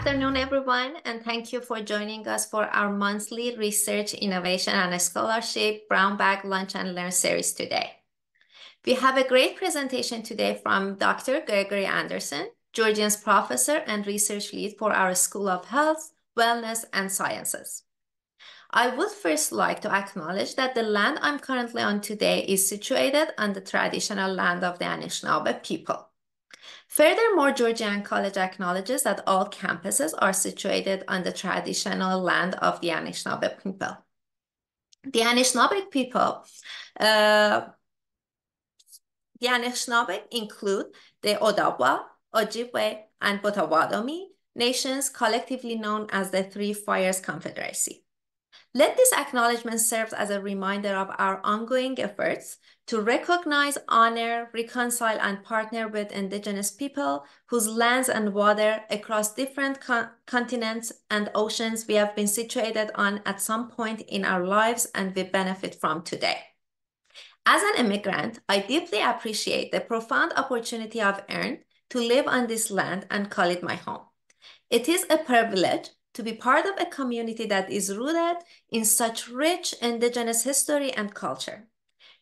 afternoon, everyone, and thank you for joining us for our monthly Research, Innovation, and Scholarship Brown Bag Lunch and Learn series today. We have a great presentation today from Dr. Gregory Anderson, Georgian's professor and research lead for our School of Health, Wellness, and Sciences. I would first like to acknowledge that the land I'm currently on today is situated on the traditional land of the Anishinaabe people. Furthermore, Georgian College acknowledges that all campuses are situated on the traditional land of the Anishinaabe people. The Anishinaabe people, the Anishinaabe include the Odawa, Ojibwe, and Potawatomi nations, collectively known as the Three Fires Confederacy. Let this acknowledgement serve as a reminder of our ongoing efforts to recognize, honor, reconcile, and partner with Indigenous people whose lands and water across different continents and oceans we have been situated on at some point in our lives and we benefit from today. As an immigrant, I deeply appreciate the profound opportunity I've earned to live on this land and call it my home. It is a privilege to be part of a community that is rooted in such rich Indigenous history and culture.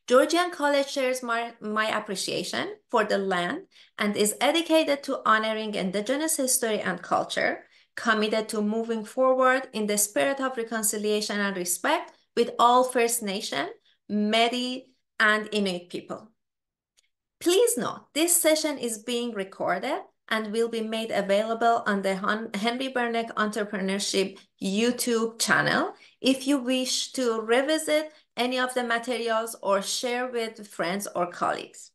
Georgian College shares my appreciation for the land and is dedicated to honoring Indigenous history and culture, committed to moving forward in the spirit of reconciliation and respect with all First Nation, Métis, and Inuit people. Please note, this session is being recorded and will be made available on the Henry Bernick Entrepreneurship YouTube channel if you wish to revisit any of the materials or share with friends or colleagues.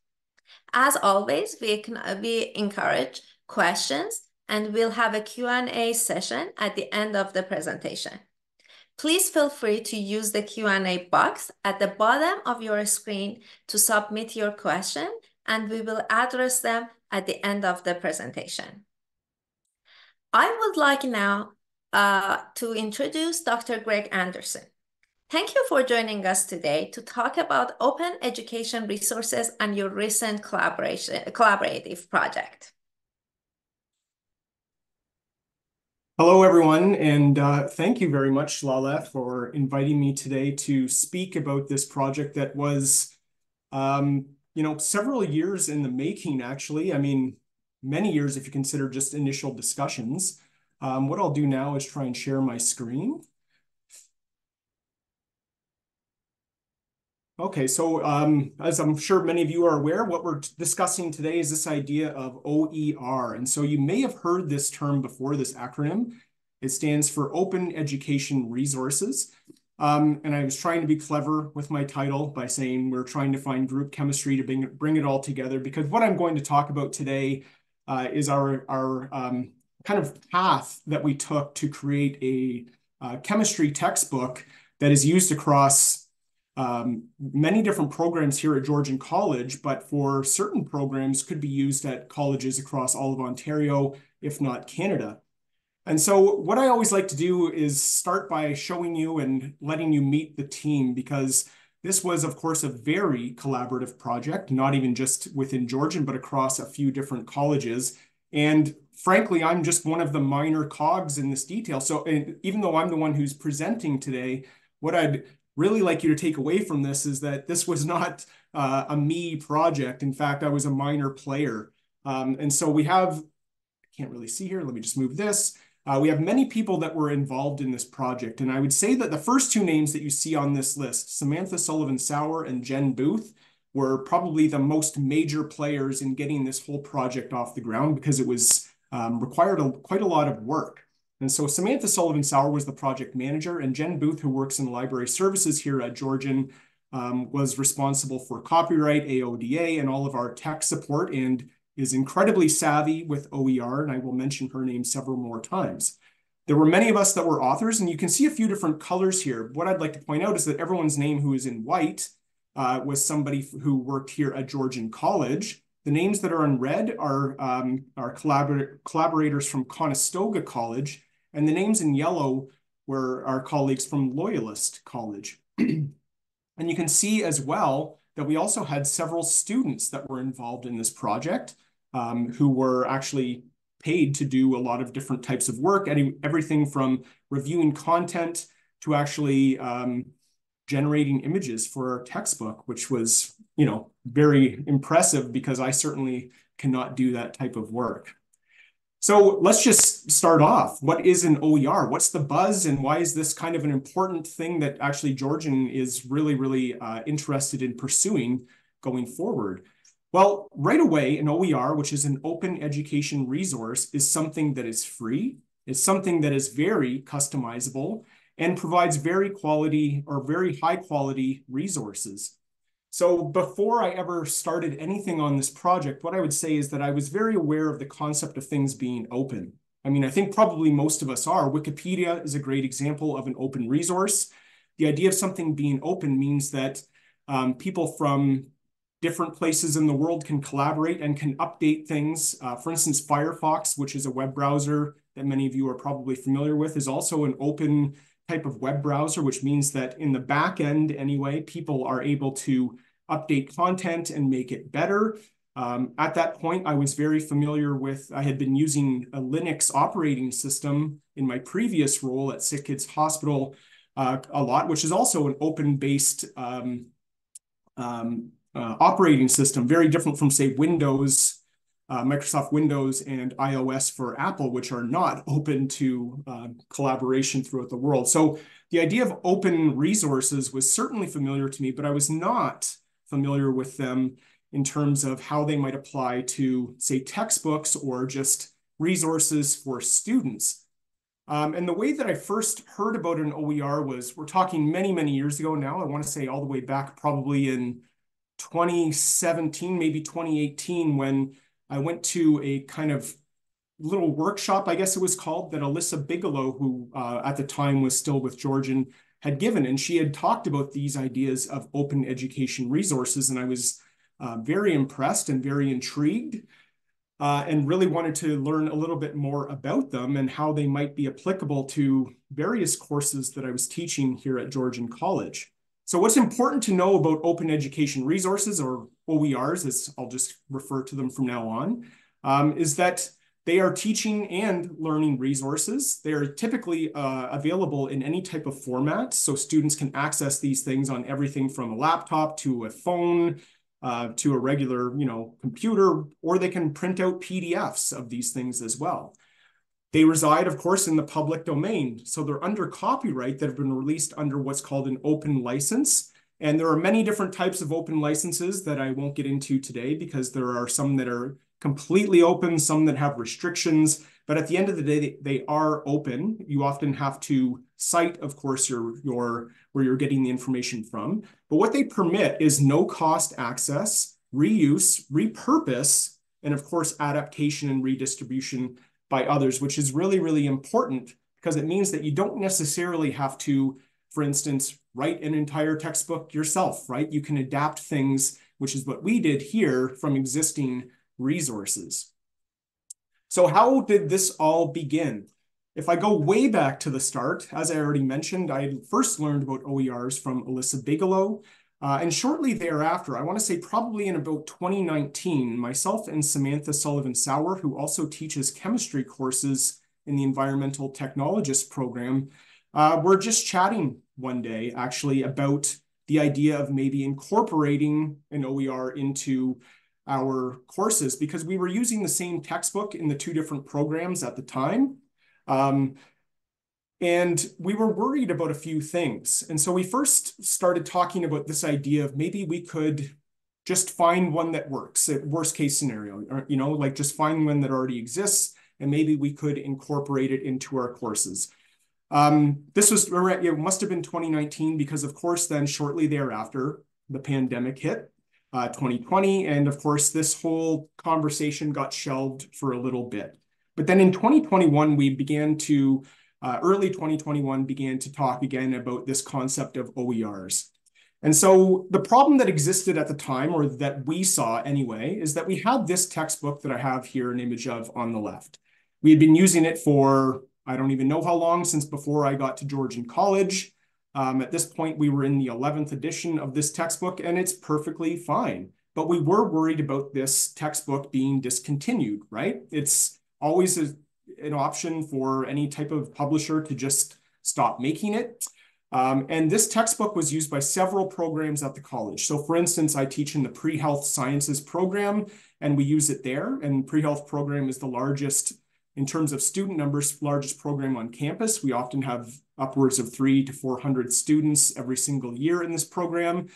As always, we encourage questions and we'll have a Q&A session at the end of the presentation. Please feel free to use the Q&A box at the bottom of your screen to submit your question, and we will address them at the end of the presentation. I would like now to introduce Dr. Greg Anderson. Thank you for joining us today to talk about open education resources and your recent collaborative project. Hello, everyone, and thank you very much, Lala, for inviting me today to speak about this project that was several years in the making, actually. I mean, many years if you consider just initial discussions. What I'll do now is try and share my screen. Okay, so as I'm sure many of you are aware, what we're discussing today is this idea of OER. And so you may have heard this term before, this acronym. It stands for Open Education Resources. And I was trying to be clever with my title by saying we're trying to find group chemistry to bring it all together, because what I'm going to talk about today is our kind of path that we took to create a chemistry textbook that is used across many different programs here at Georgian College, but for certain programs could be used at colleges across all of Ontario, if not Canada. And so what I always like to do is start by showing you and letting you meet the team, because this was, of course, a very collaborative project, not even just within Georgian, but across a few different colleges. And frankly, I'm just one of the minor cogs in this detail. So even though I'm the one who's presenting today, what I'd really like you to take away from this is that this was not a me project. In fact, I was a minor player. And so we have, I can't really see here, let me just move this. We have many people that were involved in this project. And I would say that the first two names that you see on this list, Samantha Sullivan-Sauer and Jen Booth, were probably the most major players in getting this whole project off the ground, because it was required quite a lot of work. And so Samantha Sullivan-Sauer was the project manager, and Jen Booth, who works in library services here at Georgian, was responsible for copyright, AODA, and all of our tech support, and is incredibly savvy with OER, and I will mention her name several more times. There were many of us that were authors, and you can see a few different colors here. What I'd like to point out is that everyone's name who is in white was somebody who worked here at Georgian College. The names that are in red are collaborators from Conestoga College, and the names in yellow were our colleagues from Loyalist College. And you can see as well that we also had several students that were involved in this project who were actually paid to do a lot of different types of work, everything from reviewing content to actually generating images for our textbook, which was, very impressive because I certainly cannot do that type of work. So let's just start off. What is an OER? What's the buzz, and why is this kind of an important thing that actually Georgian is really, really interested in pursuing going forward? Well, right away, an OER, which is an open education resource, is something that is free. It's something that is very customizable and provides very high quality resources. So before I ever started anything on this project, what I would say is that I was very aware of the concept of things being open. I mean, I think probably most of us are. Wikipedia is a great example of an open resource. The idea of something being open means that people from different places in the world can collaborate and can update things. For instance, Firefox, which is a web browser that many of you are probably familiar with, is also an open type of web browser, which means that in the back end anyway, people are able to update content and make it better. At that point, I was very familiar with, I had been using a Linux operating system in my previous role at Sick Kids Hospital a lot, which is also an open-based operating system, very different from, say, Windows, Microsoft Windows and iOS for Apple, which are not open to collaboration throughout the world. So the idea of open resources was certainly familiar to me, but I was not familiar with them in terms of how they might apply to, say, textbooks or just resources for students. And the way that I first heard about an OER was, we're talking many, many years ago now. I want to say all the way back probably in 2017, maybe 2018, when I went to a kind of little workshop, I guess it was called, that Alyssa Bigelow, who at the time was still with Georgian, had given. And she had talked about these ideas of open education resources. And I was very impressed and very intrigued and really wanted to learn a little bit more about them and how they might be applicable to various courses that I was teaching here at Georgian College. So what's important to know about open education resources, or OERs, as I'll just refer to them from now on, is that they are teaching and learning resources. They are typically available in any type of format, so students can access these things on everything from a laptop to a phone to a regular, computer, or they can print out PDFs of these things as well. They reside, of course, in the public domain. So they're under copyright that have been released under what's called an open license. And there are many different types of open licenses that I won't get into today, because there are some that are completely open, some that have restrictions. But at the end of the day, they are open. You often have to cite, of course, where you're getting the information from. But what they permit is no cost access, reuse, repurpose, and of course, adaptation and redistribution by others, which is really, really important, because it means that you don't necessarily have to, for instance, write an entire textbook yourself, right? You can adapt things, which is what we did here, from existing resources. So how did this all begin? If I go way back to the start, as I already mentioned, I first learned about OERs from Alyssa Bigelow. And shortly thereafter, I want to say probably in about 2019, myself and Samantha Sullivan-Sauer, who also teaches chemistry courses in the environmental technologist program, were just chatting one day actually about the idea of maybe incorporating an OER into our courses, because we were using the same textbook in the two different programs at the time. And we were worried about a few things. And so we first started talking about this idea of maybe we could just find one that works, worst case scenario, or, like just find one that already exists, and maybe we could incorporate it into our courses. This was, it must have been 2019, because of course, then shortly thereafter, the pandemic hit, 2020. And of course, this whole conversation got shelved for a little bit. But then in 2021, we began to early 2021 began to talk again about this concept of OERs. And so the problem that existed at the time, or that we saw anyway, is that we had this textbook that I have here an image of on the left. We had been using it for, I don't even know how long, since before I got to Georgian College. At this point, we were in the 11th edition of this textbook, and it's perfectly fine. But we were worried about this textbook being discontinued, right? It's always an option for any type of publisher to just stop making it. And this textbook was used by several programs at the college. So for instance, I teach in the pre-health sciences program, and we use it there. And pre-health program is the largest, in terms of student numbers, largest program on campus. We often have upwards of 300 to 400 students every single year in this program.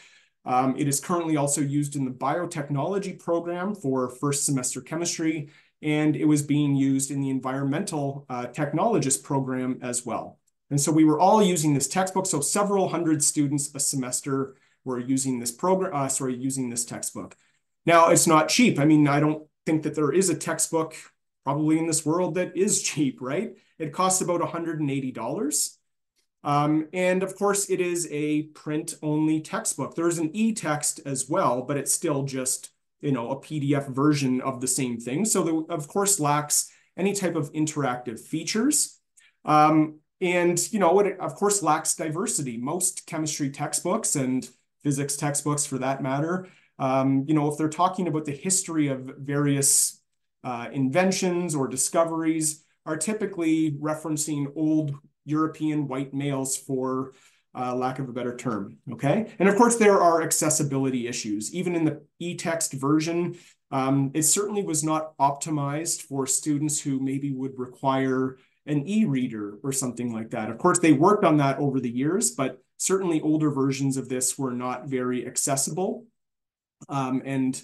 It is currently also used in the biotechnology program for first semester chemistry, and it was being used in the environmental technologist program as well. And so we were all using this textbook. So several hundred students a semester were using this program, using this textbook. Now, it's not cheap. I mean, I don't think that there is a textbook probably in this world that is cheap, right? It costs about $180. And of course, it is a print-only textbook. There's an e-text as well, but it's still just, a PDF version of the same thing. So of course, lacks any type of interactive features. And, it of course lacks diversity. Most chemistry textbooks and physics textbooks for that matter, if they're talking about the history of various inventions or discoveries, are typically referencing old European white males for lack of a better term, okay? And of course, there are accessibility issues. Even in the e-text version, it certainly was not optimized for students who maybe would require an e-reader or something like that. Of course, they worked on that over the years, but certainly older versions of this were not very accessible. And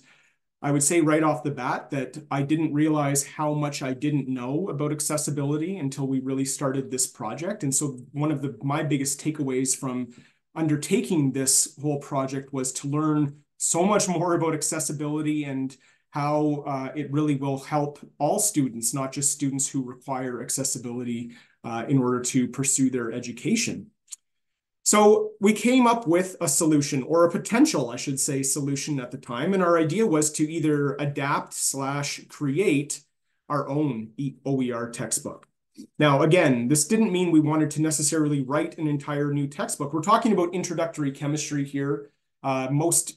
I would say right off the bat that I didn't realize how much I didn't know about accessibility until we really started this project. And so one of my biggest takeaways from undertaking this whole project was to learn so much more about accessibility and how it really will help all students, not just students who require accessibility in order to pursue their education. So we came up with a solution, or a potential, I should say, solution at the time. And our idea was to either adapt/create our own OER textbook. Now, again, this didn't mean we wanted to necessarily write an entire new textbook. We're talking about introductory chemistry here. Most,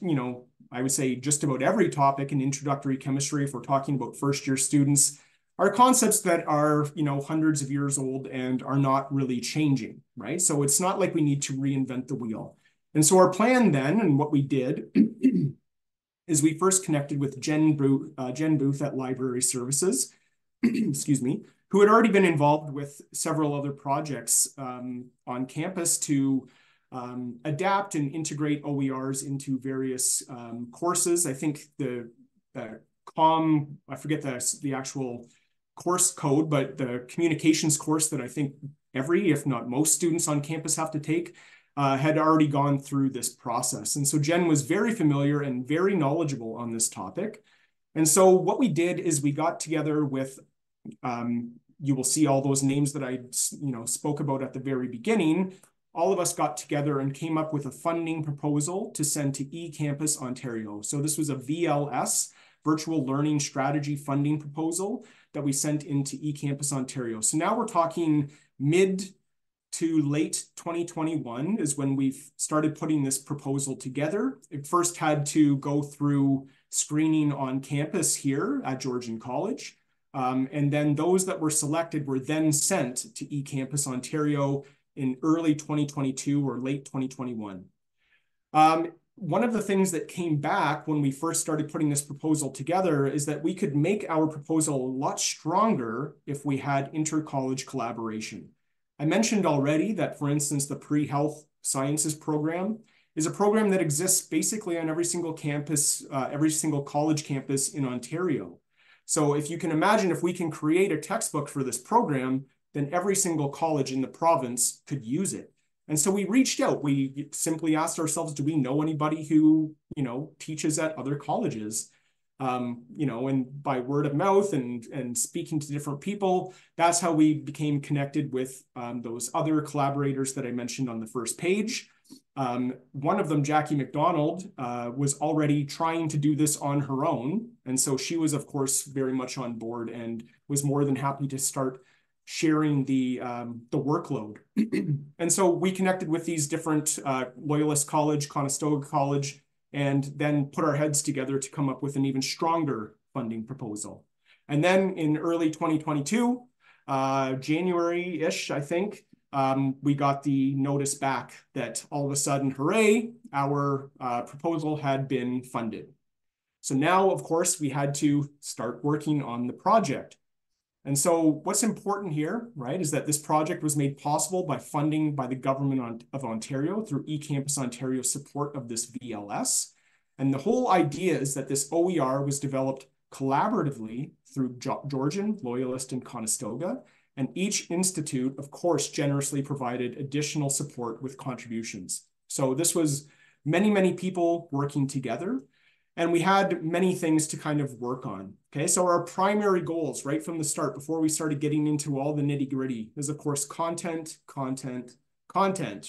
I would say just about every topic in introductory chemistry, if we're talking about first-year students, are concepts that are, hundreds of years old and are not really changing, right? So it's not like we need to reinvent the wheel. And so our plan then, and what we did, is we first connected with Jen Booth at Library Services, excuse me, who had already been involved with several other projects on campus to adapt and integrate OERs into various courses. I think I forget the actual course code, but the communications course that I think every, if not most students on campus have to take had already gone through this process. And so Jen was very familiar and very knowledgeable on this topic. And so what we did is we got together with, you will see all those names that I spoke about at the very beginning. All of us got together and came up with a funding proposal to send to eCampus Ontario. So this was a VLS, Virtual Learning Strategy funding proposal that we sent into eCampus Ontario. So now we're talking mid to late 2021 is when we've started putting this proposal together. It first had to go through screening on campus here at Georgian College. And then those that were selected were then sent to eCampus Ontario in early 2022 or late 2021. One of the things that came back when we first started putting this proposal together is that we could make our proposal a lot stronger if we had inter-college collaboration. I mentioned already that, for instance, the pre-health sciences program is a program that exists basically on every single campus, every single college campus in Ontario. So if you can imagine, if we can create a textbook for this program, then every single college in the province could use it. And so we reached out. We simply asked ourselves, do we know anybody who, teaches at other colleges? And by word of mouth and speaking to different people, that's how we became connected with those other collaborators that I mentioned on the first page. One of them, Jackie McDonald, was already trying to do this on her own. And so she was, of course, very much on board and was more than happy to start sharing the workload. And so we connected with these different Loyalist College, Conestoga College, and then put our heads together to come up with an even stronger funding proposal. And then in early 2022, January-ish, I think, we got the notice back that all of a sudden, hooray, our proposal had been funded. So now, of course, we had to start working on the project. And so what's important here, right, is that this project was made possible by funding by the government of Ontario through eCampus Ontario's support of this VLS. And the whole idea is that this OER was developed collaboratively through Georgian, Loyalist, and Conestoga. And each institute, of course, generously provided additional support with contributions. So this was many, many people working together. And we had many things to kind of work on. Okay, so our primary goals right from the start, before we started getting into all the nitty-gritty, is of course content,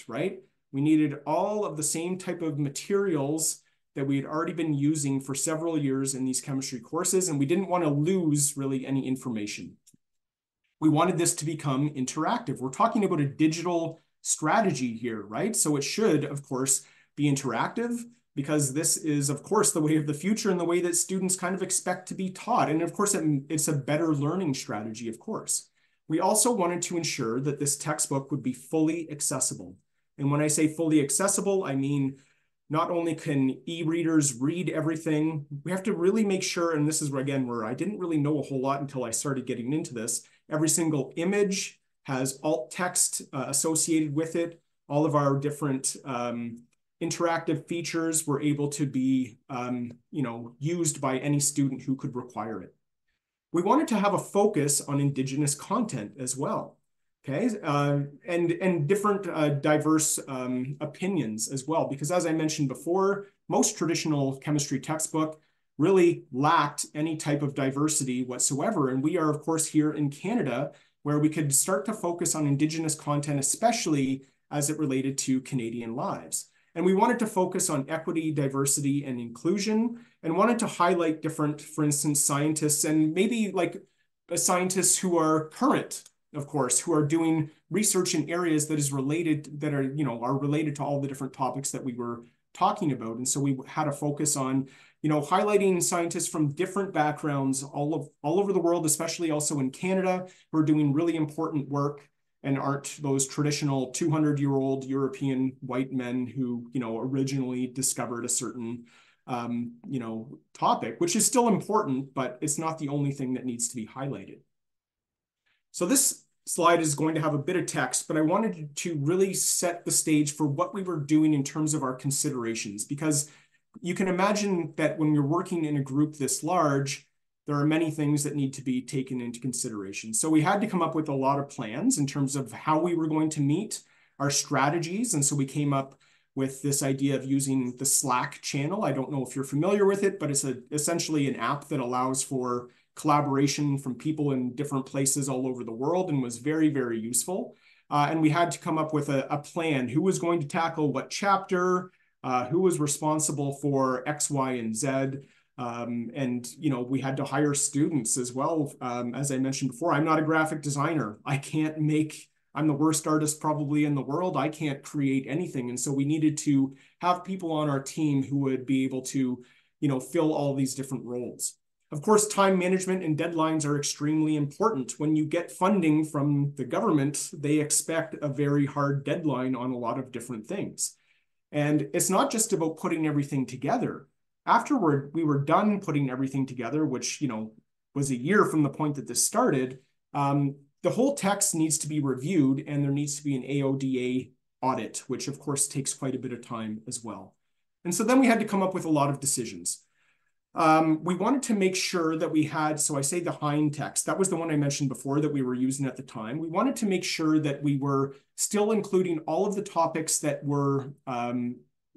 right? We needed all of the same type of materials that we had already been using for several years in these chemistry courses, and we didn't want to lose really any information. We wanted this to become interactive. We're talking about a digital strategy here, right? So it should, of course, be interactive, because this is, of course, the way of the future and the way that students kind of expect to be taught. And of course, it's a better learning strategy, of course. We also wanted to ensure that this textbook would be fully accessible. And when I say fully accessible, I mean, not only can e-readers read everything, we have to really make sure, and this is where, again, where I didn't really know a whole lot until I started getting into this, every single image has alt text associated with it. All of our different interactive features were able to be used by any student who could require it. We wanted to have a focus on Indigenous content as well, okay, and different diverse opinions as well, because as I mentioned before, most traditional chemistry textbook really lacked any type of diversity whatsoever. And we are, of course, here in Canada, where we could start to focus on Indigenous content, especially as it related to Canadian lives. And we wanted to focus on equity, diversity, and inclusion, and wanted to highlight different, for instance, scientists, and maybe like scientists who are current, of course, who are doing research in areas that is related, that are, are related to all the different topics that we were talking about. And so we had a focus on, highlighting scientists from different backgrounds all over the world, especially also in Canada, who are doing really important work and aren't those traditional 200-year-old European white men who, originally discovered a certain, topic, which is still important, but it's not the only thing that needs to be highlighted. So this slide is going to have a bit of text, but I wanted to really set the stage for what we were doing in terms of our considerations, because you can imagine that when you're working in a group this large, there are many things that need to be taken into consideration. So we had to come up with a lot of plans in terms of how we were going to meet our strategies. And so we came up with this idea of using the Slack channel. I don't know if you're familiar with it, but it's essentially an app that allows for collaboration from people in different places all over the world, and was very, very useful. And we had to come up with a plan. Who was going to tackle what chapter? Who was responsible for X, Y, and Z? And, we had to hire students as well. As I mentioned before, I'm not a graphic designer. I'm the worst artist probably in the world. I can't create anything. And so we needed to have people on our team who would be able to, fill all these different roles. Of course, time management and deadlines are extremely important. When you get funding from the government, they expect a very hard deadline on a lot of different things. And it's not just about putting everything together. Afterward, we were done putting everything together, which, was a year from the point that this started. The whole text needs to be reviewed, and there needs to be an AODA audit, which of course takes quite a bit of time as well. And so then we had to come up with a lot of decisions. We wanted to make sure that we had, so I say the hind text, that was the one I mentioned before that we were using at the time. We wanted to make sure that we were still including all of the topics that were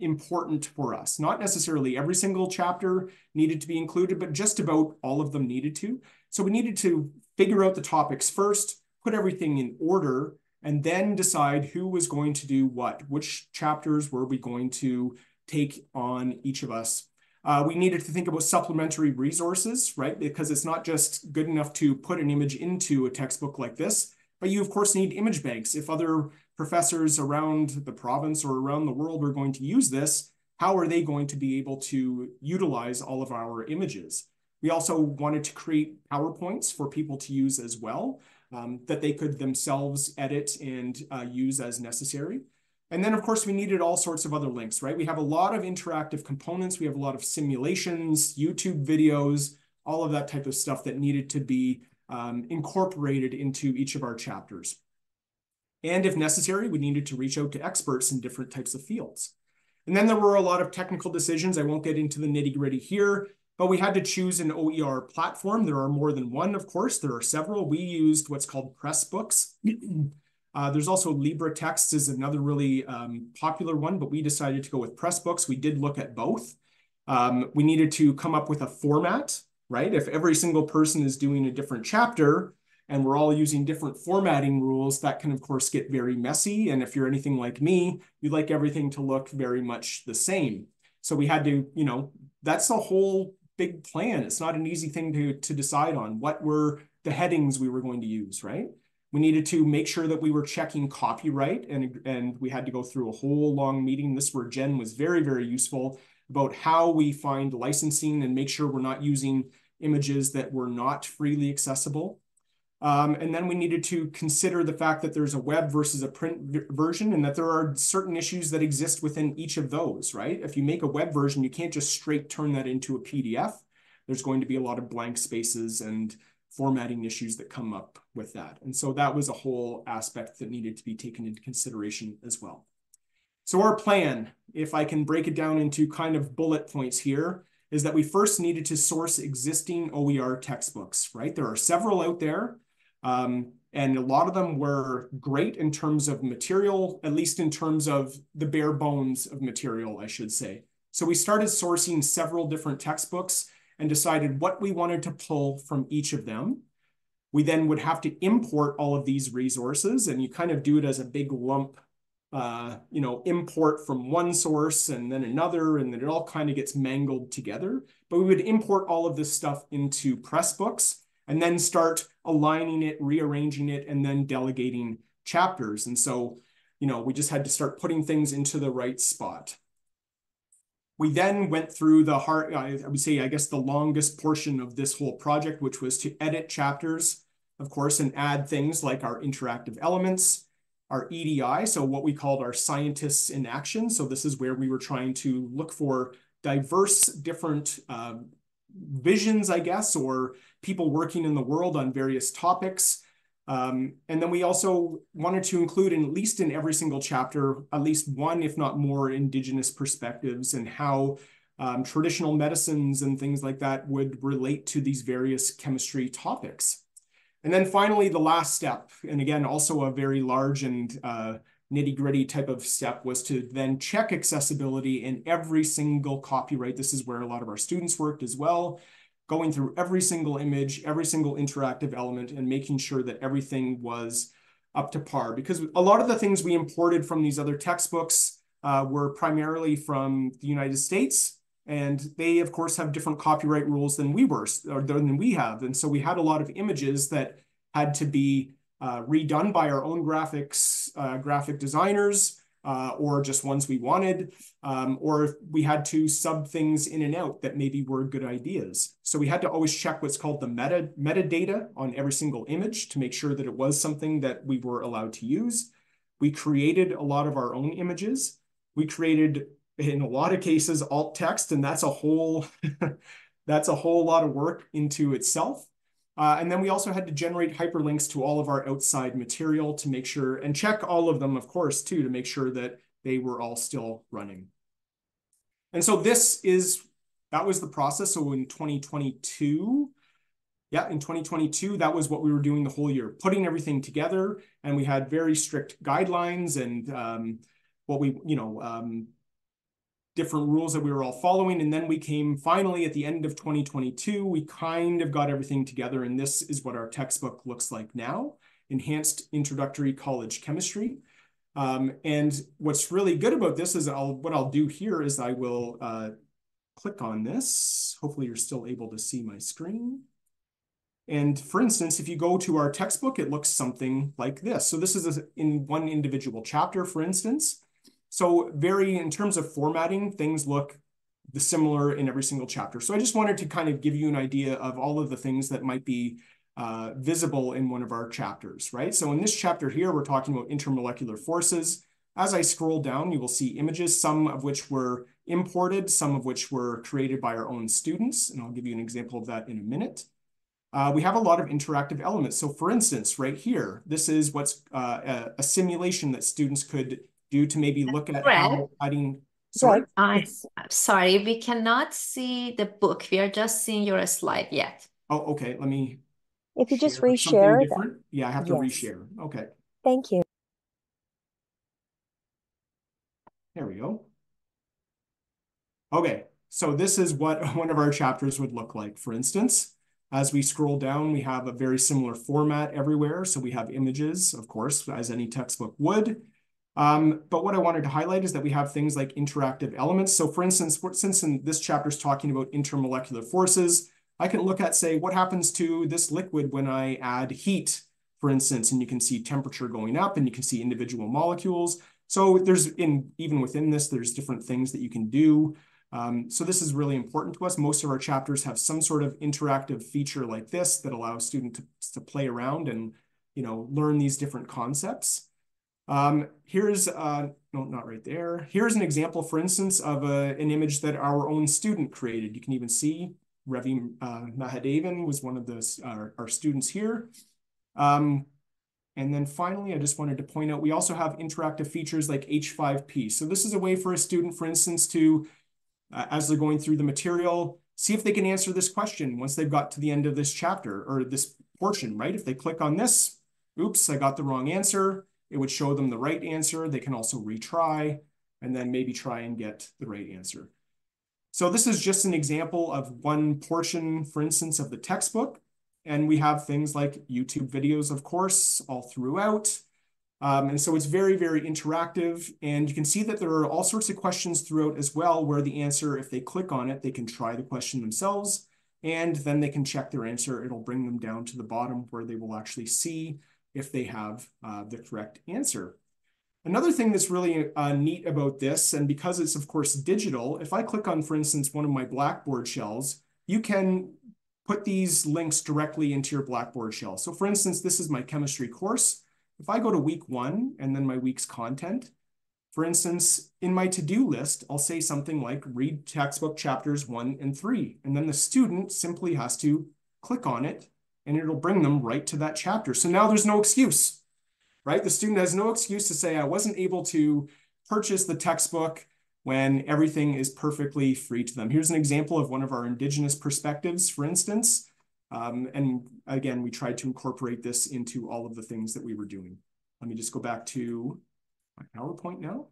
important for us. Not necessarily every single chapter needed to be included, but just about all of them needed to. So we needed to figure out the topics first, put everything in order, and then decide who was going to do what. Which chapters were we going to take on each of us? We needed to think about supplementary resources, right? Because it's not just good enough to put an image into a textbook like this, but you of course need image banks. If other professors around the province or around the world are going to use this, how are they going to be able to utilize all of our images? We also wanted to create PowerPoints for people to use as well, that they could themselves edit and use as necessary. And then, of course, we needed all sorts of other links, right? We have a lot of interactive components. We have a lot of simulations, YouTube videos, all of that type of stuff that needed to be incorporated into each of our chapters. And if necessary, we needed to reach out to experts in different types of fields. And then there were a lot of technical decisions. I won't get into the nitty-gritty here, but we had to choose an OER platform. There are more than one, of course. There are several. We used what's called Pressbooks. There's also LibreText is another really popular one, but we decided to go with Pressbooks. We did look at both. We needed to come up with a format, right? If every single person is doing a different chapter and we're all using different formatting rules, that can, of course, get very messy. And if you're anything like me, you like everything to look very much the same. So we had to, that's a whole big plan. It's not an easy thing to decide on. What were the headings we were going to use, right? We needed to make sure that we were checking copyright, and we had to go through a whole long meeting. This is where Jen was very, very useful about how we find licensing and make sure we're not using images that were not freely accessible. And then we needed to consider the fact that there's a web versus a print version and that there are certain issues that exist within each of those, right? If you make a web version, you can't just straight turn that into a PDF. There's going to be a lot of blank spaces and formatting issues that come up with that. And so that was a whole aspect that needed to be taken into consideration as well. So our plan, if I can break it down into kind of bullet points here, is that we first needed to source existing OER textbooks, right? There are several out there, and a lot of them were great in terms of material, at least in terms of the bare bones of material, I should say. So we started sourcing several different textbooks and decided what we wanted to pull from each of them. We then would have to import all of these resources, and you kind of do it as a big lump, import from one source and then another, and then it all kind of gets mangled together. But we would import all of this stuff into Pressbooks and then start aligning it, rearranging it, and then delegating chapters. And so, we just had to start putting things into the right spot. We then went through the the longest portion of this whole project, which was to edit chapters, of course, and add things like our interactive elements, our EDI, so what we called our scientists in action. So this is where we were trying to look for diverse, different visions, I guess, or people working in the world on various topics. And then we also wanted to include, at least in every single chapter, at least one, if not more, Indigenous perspectives and how traditional medicines and things like that would relate to these various chemistry topics. And then finally, the last step, and again, also a very large and nitty-gritty type of step, was to then check accessibility in every single copyright. This is where a lot of our students worked as well, going through every single image, every single interactive element, and making sure that everything was up to par. Because a lot of the things we imported from these other textbooks were primarily from the United States, and they, of course, have different copyright rules than we have. And so we had a lot of images that had to be redone by our own graphic designers, or just ones we wanted, or we had to sub things in and out that maybe were good ideas. So we had to always check what's called the metadata on every single image to make sure that it was something that we were allowed to use. We created a lot of our own images. We created, in a lot of cases, alt text, and that's a whole lot of work into itself. And then we also had to generate hyperlinks to all of our outside material to make sure, and check all of them, of course, too, to make sure that they were all still running. And so that was the process. So in 2022, that was what we were doing the whole year, putting everything together. And we had very strict guidelines and different rules that we were all following. And then we came finally at the end of 2022, we kind of got everything together. And this is what our textbook looks like now, Enhanced Introductory College Chemistry. And what's really good about this is what I'll do here is I will click on this. Hopefully you're still able to see my screen. And for instance, if you go to our textbook, it looks something like this. So this is in one individual chapter, for instance. So in terms of formatting, things look similar in every single chapter. So I just wanted to kind of give you an idea of all of the things that might be visible in one of our chapters, right? So in this chapter here, we're talking about intermolecular forces. As I scroll down, you will see images, some of which were imported, some of which were created by our own students, and I'll give you an example of that in a minute. We have a lot of interactive elements. So for instance, right here, this is what's a simulation that students could do to maybe look at how adding, sorry? I'm sorry, we cannot see the book. We are just seeing your slide yet. Oh, okay, let me If you just share reshare something different. Yeah, I have to yes. reshare. Okay. Thank you. There we go. Okay, so this is what one of our chapters would look like. For instance, as we scroll down, we have a very similar format everywhere. So we have images, of course, as any textbook would. But what I wanted to highlight is that we have things like interactive elements. So for instance, since in this chapter is talking about intermolecular forces, I can look at, say, what happens to this liquid when I add heat, for instance, and you can see temperature going up and you can see individual molecules. So there's even within this, there's different things that you can do. So this is really important to us. Most of our chapters have some sort of interactive feature like this that allows students to play around and, learn these different concepts. Here's, no, not right there. Here's an example, for instance, of an image that our own student created. You can even see Ravi Mahadevan was one of our students here. And then finally, I just wanted to point out, we also have interactive features like H5P. So this is a way for a student, for instance, to, as they're going through the material, see if they can answer this question once they've got to the end of this chapter or this portion, right? If they click on this, oops, I got the wrong answer. It would show them the right answer. They can also retry and then maybe try and get the right answer. So this is just an example of one portion, for instance, of the textbook. And we have things like YouTube videos, of course, all throughout. And so it's very, very interactive. And you can see that there are all sorts of questions throughout as well, where the answer, if they click on it, they can try the question themselves, and then they can check their answer. It'll bring them down to the bottom where they will actually see if they have the correct answer. Another thing that's really neat about this, and because it's, of course, digital, if I click on, for instance, one of my Blackboard shells, you can put these links directly into your Blackboard shell. So for instance, this is my chemistry course. If I go to week 1 and then my week's content, for instance, in my to-do list, I'll say something like read textbook chapters 1 and 3. And then the student simply has to click on it and it'll bring them right to that chapter. So now there's no excuse, right? The student has no excuse to say, I wasn't able to purchase the textbook when everything is perfectly free to them. Here's an example of one of our Indigenous perspectives, for instance. And again, we tried to incorporate this into all of the things that we were doing. Let me just go back to my PowerPoint now.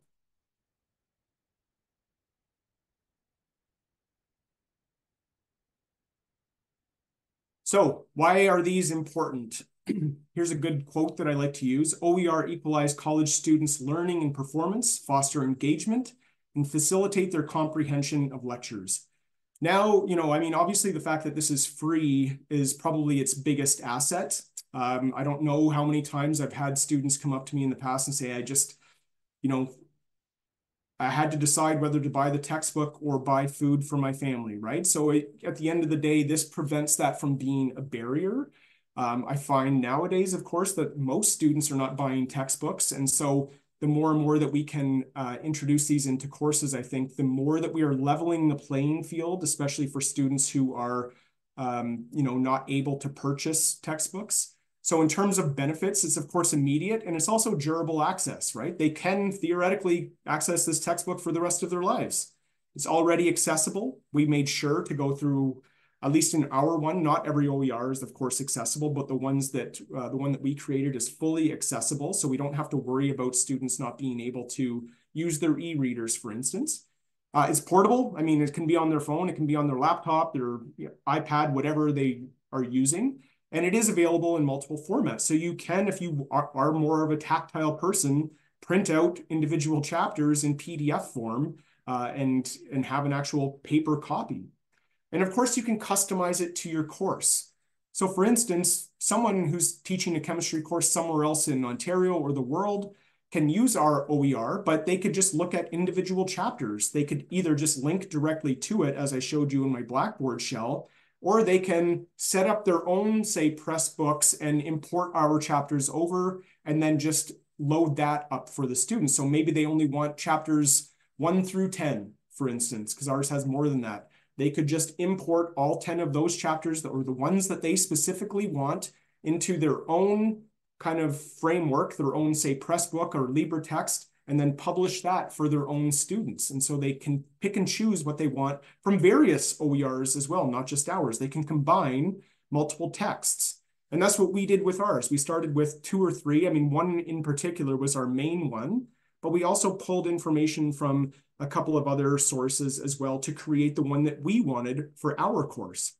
So why are these important? Here's a good quote that I like to use. OER equalize college students' learning and performance, foster engagement, and facilitate their comprehension of lectures. Now, I mean, obviously the fact that this is free is probably its biggest asset. I don't know how many times I've had students come up to me in the past and say, I just, I had to decide whether to buy the textbook or buy food for my family, right? So at the end of the day, this prevents that from being a barrier. I find nowadays, of course, that most students are not buying textbooks. And so the more and more that we can introduce these into courses, I think the more that we are leveling the playing field, especially for students who are, not able to purchase textbooks. So in terms of benefits, it's of course immediate, and it's also durable access, right? They can theoretically access this textbook for the rest of their lives. It's already accessible. We made sure to go through, at least in our one, not every OER is of course accessible, but the one that we created is fully accessible. So we don't have to worry about students not being able to use their e-readers, for instance. It's portable. I mean, it can be on their phone, it can be on their laptop, their iPad, whatever they are using. And it is available in multiple formats. So you can, if you are more of a tactile person, print out individual chapters in PDF form and have an actual paper copy. And of course, you can customize it to your course. So for instance, someone who's teaching a chemistry course somewhere else in Ontario or the world, can use our OER, but they could just look at individual chapters. They could either just link directly to it, as I showed you in my Blackboard shell, or they can set up their own, say, press books and import our chapters over and then just load that up for the students. So maybe they only want chapters 1 through 10, for instance, because ours has more than that. They could just import all 10 of those chapters or the ones that they specifically want into their own kind of framework, their own, say, Pressbook or LibreText, and then publish that for their own students. And so they can pick and choose what they want from various OERs as well, not just ours. They can combine multiple texts. And that's what we did with ours. We started with 2 or 3. I mean, one in particular was our main one, but we also pulled information from a couple of other sources as well to create the one that we wanted for our course.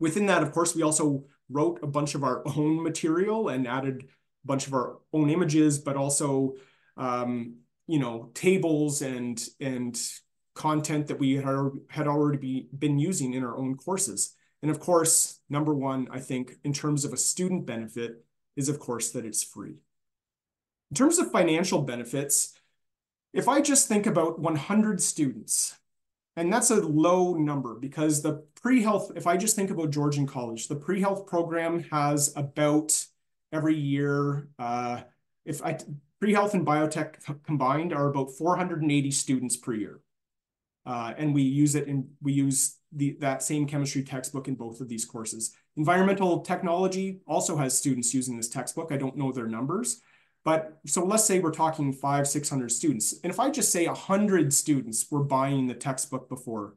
Within that, of course, we also wrote a bunch of our own material and added a bunch of our own images, but also, tables and content that we had already been using in our own courses. And of course, number one, I think, in terms of a student benefit is, of course, that it's free. In terms of financial benefits, if I just think about 100 students, and that's a low number because the pre-health, if I just think about Georgian College, the pre-health program has about every year, pre-health and biotech combined are about 480 students per year. And we use that same chemistry textbook in both of these courses. Environmental technology also has students using this textbook. I don't know their numbers, but so let's say we're talking 500-600 students. And if I just say 100 students were buying the textbook before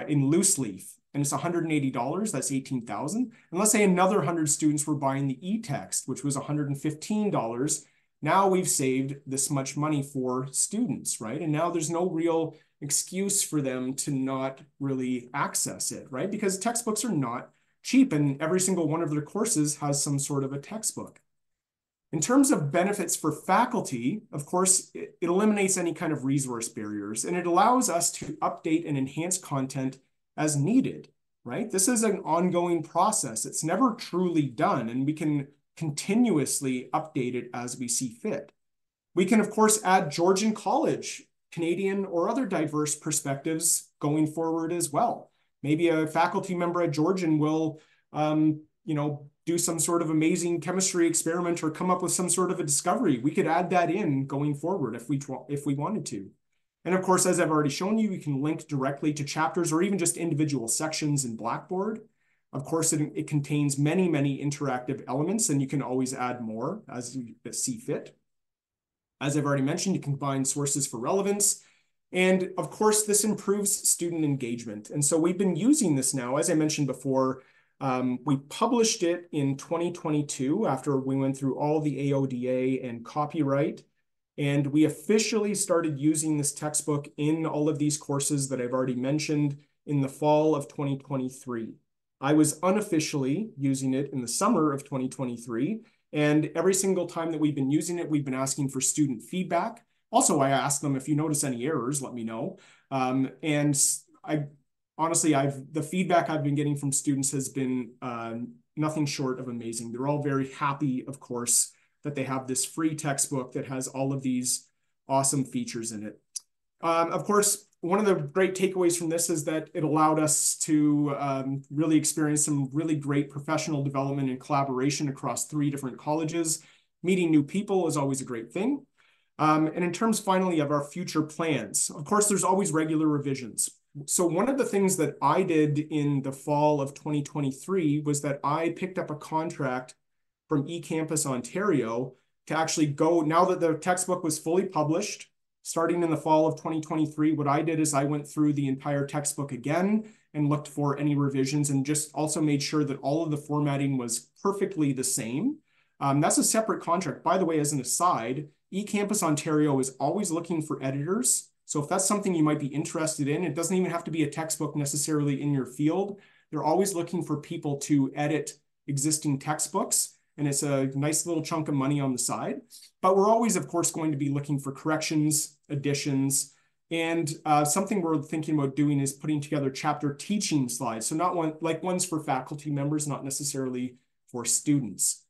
in loose leaf, and it's $180, that's $18,000. And let's say another 100 students were buying the e-text, which was $115. Now we've saved this much money for students, right? And now there's no real excuse for them to not really access it, right? Because textbooks are not cheap, and every single one of their courses has some sort of a textbook. In terms of benefits for faculty, of course, it eliminates any kind of resource barriers, and it allows us to update and enhance content as needed, right? This is an ongoing process. It's never truly done, and we can continuously update it as we see fit. We can, of course, add Georgian College, Canadian, or other diverse perspectives going forward as well. Maybe a faculty member at Georgian will, do some sort of amazing chemistry experiment or come up with some sort of a discovery. We could add that in going forward if we wanted to. And of course, as I've already shown you, we can link directly to chapters or even just individual sections in Blackboard. Of course, it contains many, many interactive elements, and you can always add more as you see fit. As I've already mentioned, you can combine sources for relevance. And of course, this improves student engagement. And so we've been using this now, as I mentioned before. We published it in 2022 after we went through all the AODA and copyright. And we officially started using this textbook in all of these courses that I've already mentioned in the fall of 2023. I was unofficially using it in the summer of 2023. And every single time that we've been using it, we've been asking for student feedback. Also, I asked them, if you notice any errors, let me know. Honestly, the feedback I've been getting from students has been nothing short of amazing. They're all very happy, of course, that they have this free textbook that has all of these awesome features in it. Of course, one of the great takeaways from this is that it allowed us to really experience some really great professional development and collaboration across 3 different colleges. Meeting new people is always a great thing. And in terms, finally, of our future plans, of course, there's always regular revisions. So one of the things that I did in the fall of 2023 was that I picked up a contract from eCampus Ontario to actually go, now that the textbook was fully published, starting in the fall of 2023, what I did is I went through the entire textbook again and looked for any revisions and just also made sure that all of the formatting was perfectly the same. That's a separate contract. By the way, as an aside, eCampus Ontario is always looking for editors. So if that's something you might be interested in, it doesn't even have to be a textbook necessarily in your field. They're always looking for people to edit existing textbooks, and it's a nice little chunk of money on the side. But we're always, of course, going to be looking for corrections, additions, and something we're thinking about doing is putting together chapter teaching slides. So not ones for faculty members, not necessarily for students.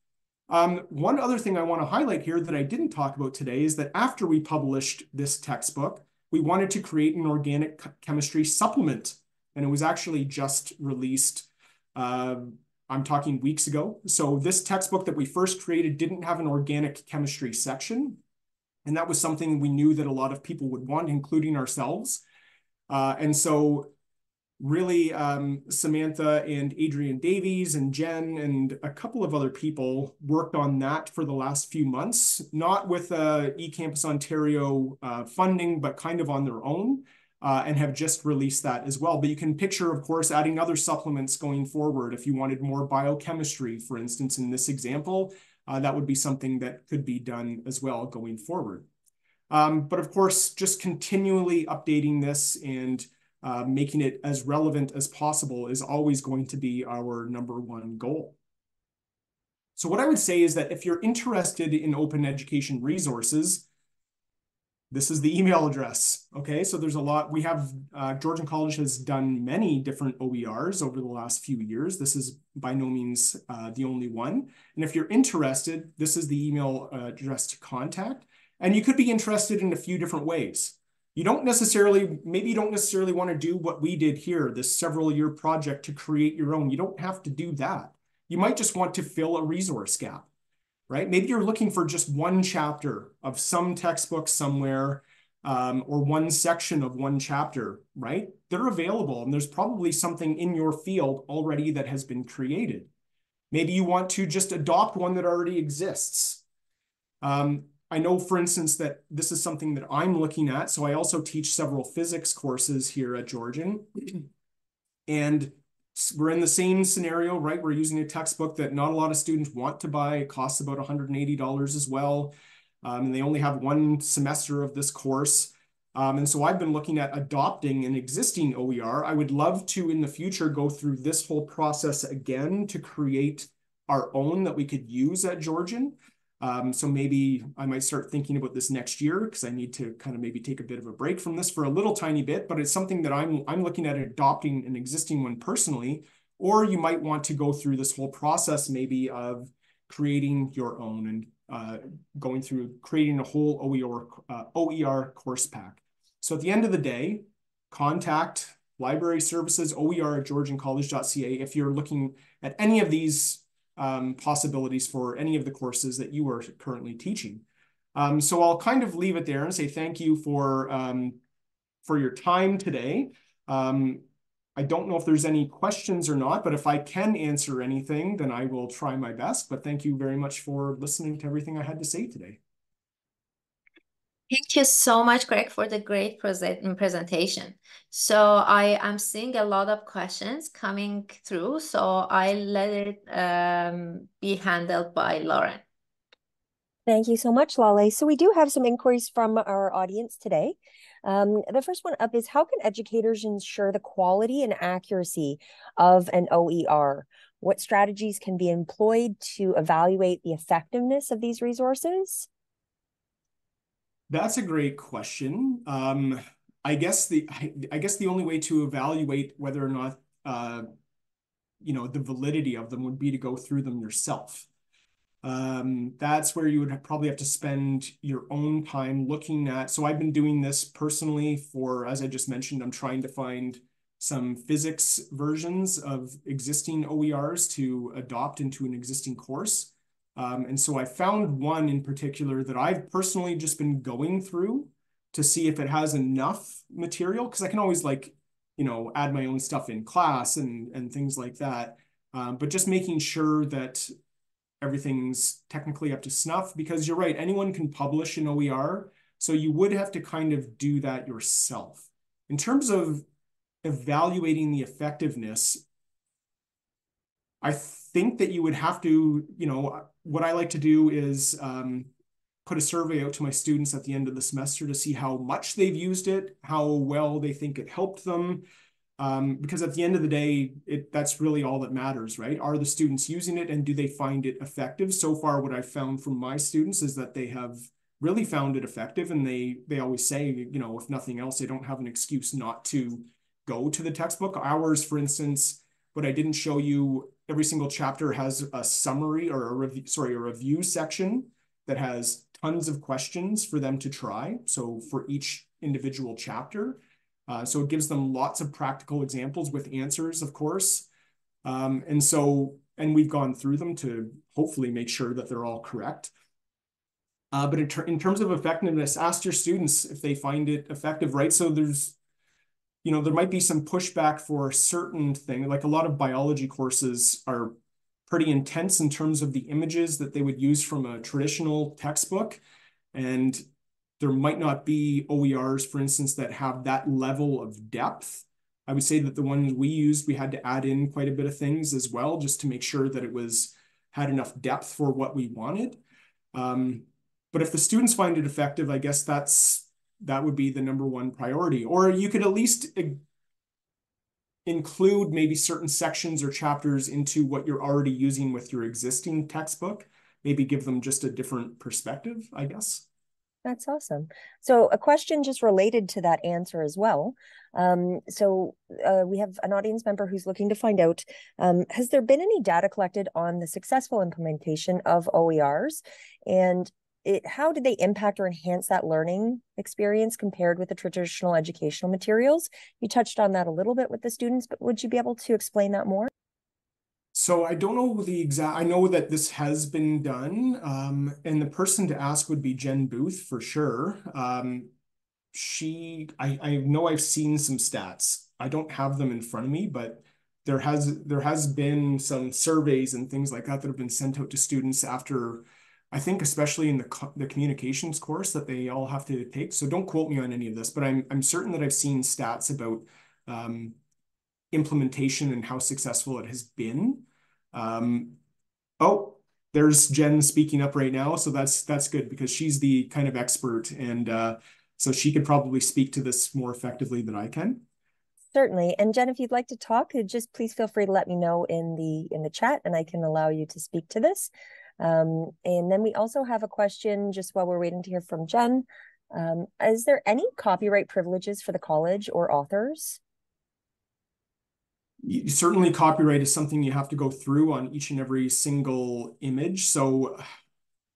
One other thing I want to highlight here that I didn't talk about today is that after we published this textbook, we wanted to create an organic chemistry supplement, and it was actually just released, I'm talking weeks ago. So this textbook that we first created didn't have an organic chemistry section, and that was something we knew that a lot of people would want, including ourselves. And so really, Samantha and Adrian Davies and Jen and a couple of other people worked on that for the last few months, not with eCampus Ontario funding, but kind of on their own, and have just released that as well. But you can picture, of course, adding other supplements going forward. If you wanted more biochemistry, for instance, in this example, that would be something that could be done as well going forward. But of course, just continually updating this and making it as relevant as possible is always going to be our #1 goal. So what I would say is that if you're interested in open education resources, this is the email address. Okay, so there's a lot. We have, Georgian College has done many different OERs over the last few years. This is by no means the only one. And if you're interested, this is the email address to contact. And you could be interested in a few different ways. Maybe you don't necessarily want to do what we did here, this several-year project to create your own. You don't have to do that. You might just want to fill a resource gap, right? Maybe you're looking for just one chapter of some textbook somewhere, or one section of one chapter, right? They're available, and there's probably something in your field already that has been created. Maybe you want to just adopt one that already exists. I know, for instance, that this is something that I'm looking at. So I also teach several physics courses here at Georgian. And we're in the same scenario, right? We're using a textbook that not a lot of students want to buy. It costs about $180 as well. And they only have one semester of this course. And so I've been looking at adopting an existing OER. I would love to, in the future, go through this whole process again to create our own that we could use at Georgian. So maybe I might start thinking about this next year, because I need to kind of maybe take a bit of a break from this for a little tiny bit, but it's something that I'm looking at adopting an existing one personally. Or you might want to go through this whole process maybe of creating your own and going through creating a whole OER course pack. So at the end of the day, contact library services, OER@georgiancollege.ca if you're looking at any of these possibilities for any of the courses that you are currently teaching. So I'll kind of leave it there and say thank you for your time today. I don't know if there's any questions or not, but if I can answer anything, then I will try my best. But thank you very much for listening to everything I had to say today. Thank you so much, Greg, for the great presentation. So I am seeing a lot of questions coming through, so I'll let it be handled by Lauren. Thank you so much, Lale. So we do have some inquiries from our audience today. The first one up is, how can educators ensure the quality and accuracy of an OER? What strategies can be employed to evaluate the effectiveness of these resources? That's a great question. I guess the only way to evaluate whether or not the validity of them would be to go through them yourself. That's where you would probably have to spend your own time looking at. So I've been doing this personally for, as I just mentioned, I'm trying to find some physics versions of existing OERs to adopt into an existing course. And so I found one in particular that I've personally just been going through to see if it has enough material, because I can always add my own stuff in class and things like that. But just making sure that everything's technically up to snuff, because you're right, anyone can publish an OER. So you would have to kind of do that yourself. In terms of evaluating the effectiveness, I think that you would have to, what I like to do is put a survey out to my students at the end of the semester to see how much they've used it, how well they think it helped them. Because at the end of the day, that's really all that matters, right? Are the students using it, and do they find it effective? So far, what I've found from my students is that they have really found it effective, and they always say, if nothing else, they don't have an excuse not to go to the textbook. Ours, for instance, what I didn't show you every single chapter has a summary or a review section that has tons of questions for them to try. So for each individual chapter. So it gives them lots of practical examples with answers, of course. And we've gone through them to hopefully make sure that they're all correct. But in terms of effectiveness, ask your students if they find it effective, right? So there's, there might be some pushback for certain things, like a lot of biology courses are pretty intense in terms of the images that they would use from a traditional textbook. And there might not be OERs, for instance, that have that level of depth. I would say that the ones we used, we had to add in quite a bit of things as well, just to make sure that it had enough depth for what we wanted. But if the students find it effective, I guess that would be the number one priority. Or you could at least include maybe certain sections or chapters into what you're already using with your existing textbook. Maybe give them just a different perspective, I guess. That's awesome. So a question just related to that answer as well. We have an audience member who's looking to find out, has there been any data collected on the successful implementation of OERs? And how did they impact or enhance that learning experience compared with the traditional educational materials? You touched on that a little bit with the students, but would you be able to explain that more? So I don't know I know that this has been done, and the person to ask would be Jen Booth for sure. I know I've seen some stats. I don't have them in front of me, but there has been some surveys and things like that have been sent out to students after, I think, especially in the communications course that they all have to take. So don't quote me on any of this, but I'm certain that I've seen stats about implementation and how successful it has been. Oh, there's Jen speaking up right now. So that's good because she's the kind of expert, and so she could probably speak to this more effectively than I can. Certainly. And Jen, if you'd like to talk, just please feel free to let me know in the chat and I can allow you to speak to this. And then we also have a question just while we're waiting to hear from Jen. Is there any copyright privileges for the college or authors? Certainly copyright is something you have to go through on each and every single image. So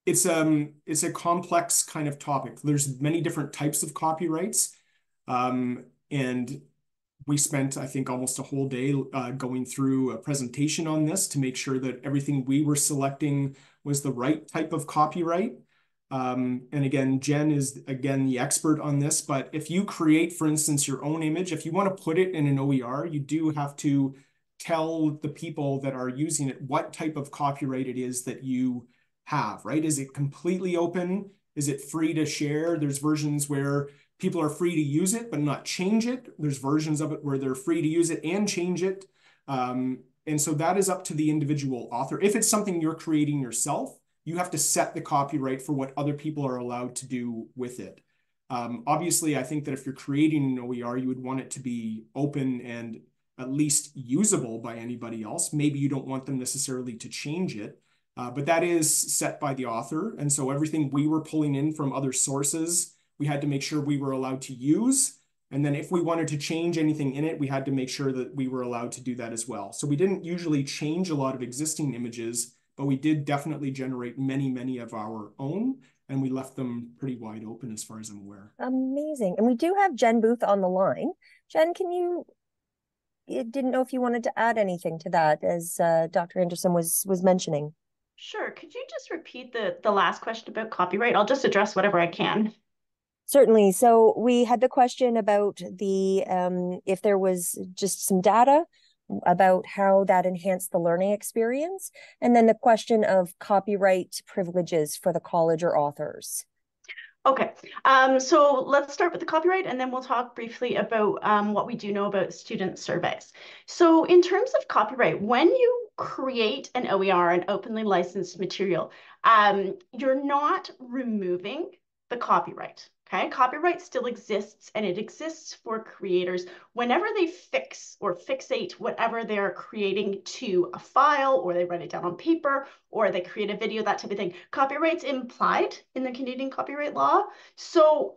it's a complex kind of topic. There's many different types of copyrights. And we spent, I think, almost a whole day going through a presentation on this to make sure that everything we were selecting was the right type of copyright. And again, Jen is, again, the expert on this. But if you create, for instance, your own image, if you want to put it in an OER, you do have to tell the people that are using it what type of copyright it is that you have, right? Is it completely open? Is it free to share? There's versions where people are free to use it, but not change it. There's versions of it where they're free to use it and change it. And so that is up to the individual author. If it's something you're creating yourself, you have to set the copyright for what other people are allowed to do with it. Obviously, I think that if you're creating an OER, you would want it to be open and at least usable by anybody else. Maybe you don't want them necessarily to change it, but that is set by the author. And so everything we were pulling in from other sources, we had to make sure we were allowed to use. And then if we wanted to change anything in it, we had to make sure that we were allowed to do that as well. So we didn't usually change a lot of existing images, but we did definitely generate many, many of our own, and we left them pretty wide open as far as I'm aware. Amazing. And we do have Jen Booth on the line. Jen, didn't know if you wanted to add anything to that as Dr. Anderson was mentioning. Sure. Could you just repeat the last question about copyright? I'll just address whatever I can. Certainly. So we had the question about if there was just some data about how that enhanced the learning experience, and then the question of copyright privileges for the college or authors. Okay, so let's start with the copyright and then we'll talk briefly about what we do know about student surveys. So in terms of copyright, when you create an OER, an openly licensed material, you're not removing the copyright. Okay, copyright still exists and it exists for creators whenever they fix or fixate whatever they're creating to a file, or they write it down on paper, or they create a video, that type of thing. Copyright's implied in the Canadian copyright law. So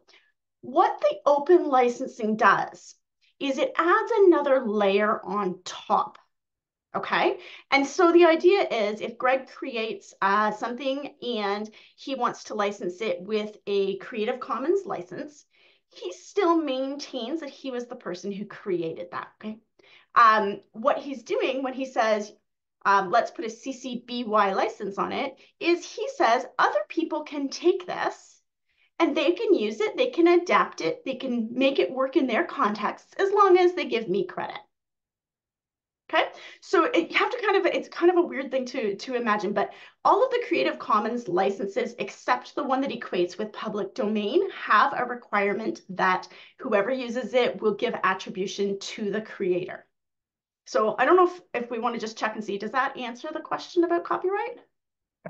what the open licensing does is it adds another layer on top Okay, and so the idea is if Greg creates something and he wants to license it with a Creative Commons license, he still maintains that he was the person who created that. Okay, what he's doing when he says, let's put a CC BY license on it, is he says other people can take this and they can use it, they can adapt it, they can make it work in their contexts as long as they give me credit. Okay, so you have to it's kind of a weird thing to imagine, but all of the Creative Commons licenses, except the one that equates with public domain, have a requirement that whoever uses it will give attribution to the creator. So I don't know if we want to just check and see, does that answer the question about copyright?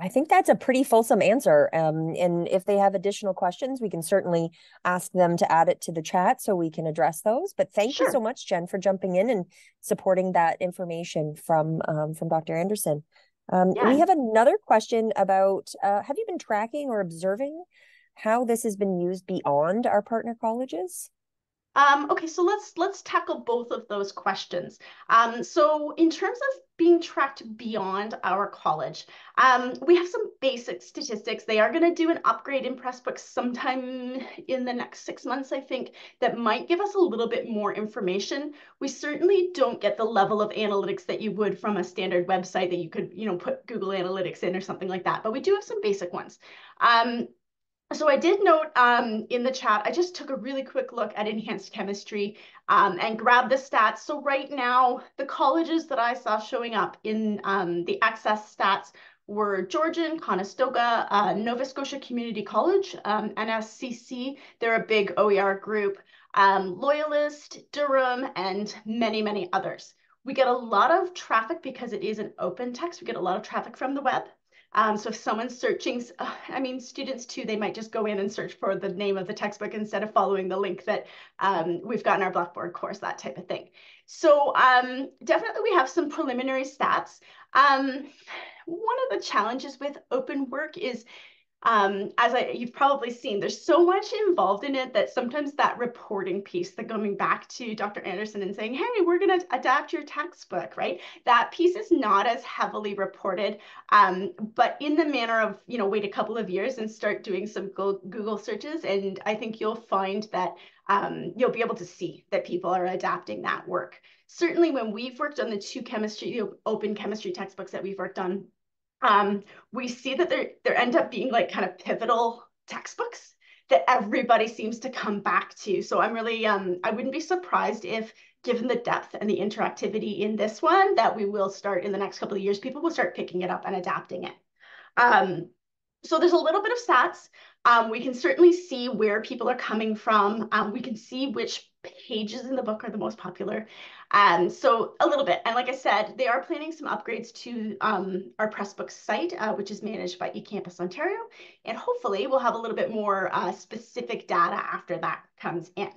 I think that's a pretty fulsome answer. And if they have additional questions, we can certainly ask them to add it to the chat so we can address those. But thank you so much, Jen, for jumping in and supporting that information from Dr. Anderson. We have another question about, have you been tracking or observing how this has been used beyond our partner colleges? Okay, so let's tackle both of those questions. So in terms of being tracked beyond our college, we have some basic statistics. They are going to do an upgrade in Pressbooks sometime in the next 6 months, I think, that might give us a little bit more information. We certainly don't get the level of analytics that you would from a standard website that you could, put Google Analytics in or something like that, but we do have some basic ones. So I did note in the chat, I just took a really quick look at enhanced chemistry and grabbed the stats. So right now, the colleges that I saw showing up in the access stats were Georgian, Conestoga, Nova Scotia Community College, NSCC. They're a big OER group, Loyalist, Durham, and many, many others. We get a lot of traffic because it is an open text. We get a lot of traffic from the web. So if someone's searching, students too, they might just go in and search for the name of the textbook instead of following the link that we've got in our Blackboard course, that type of thing. So definitely we have some preliminary stats. One of the challenges with open work is, you've probably seen, there's so much involved in it that sometimes that reporting piece, that going back to Dr. Anderson and saying, hey, we're going to adapt your textbook, right? That piece is not as heavily reported, but in the manner of, wait a couple of years and start doing some Google searches, and I think you'll find that you'll be able to see that people are adapting that work. Certainly when we've worked on the two open chemistry textbooks that we've worked on, we see that there end up being like kind of pivotal textbooks that everybody seems to come back to. So I'm really, I wouldn't be surprised if, given the depth and the interactivity in this one, that we will start in the next couple of years, people will start picking it up and adapting it. So there's a little bit of stats. We can certainly see where people are coming from. We can see which pages in the book are the most popular. So a little bit. And like I said, they are planning some upgrades to our Pressbooks site, which is managed by eCampus Ontario. And hopefully we'll have a little bit more specific data after that comes in.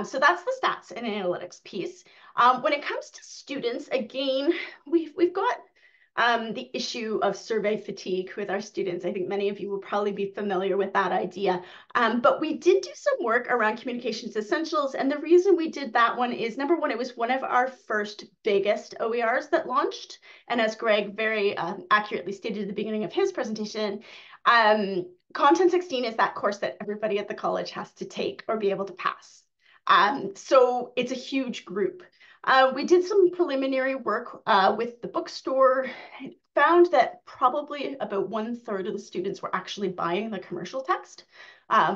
So that's the stats and analytics piece. When it comes to students, again, we've got the issue of survey fatigue with our students. I think many of you will probably be familiar with that idea. But we did do some work around communications essentials. And the reason we did that one is, number one, it was one of our first biggest OERs that launched. And as Greg very accurately stated at the beginning of his presentation, Content 16 is that course that everybody at the college has to take or be able to pass. So it's a huge group. We did some preliminary work with the bookstore, found that probably about 1/3 of the students were actually buying the commercial text,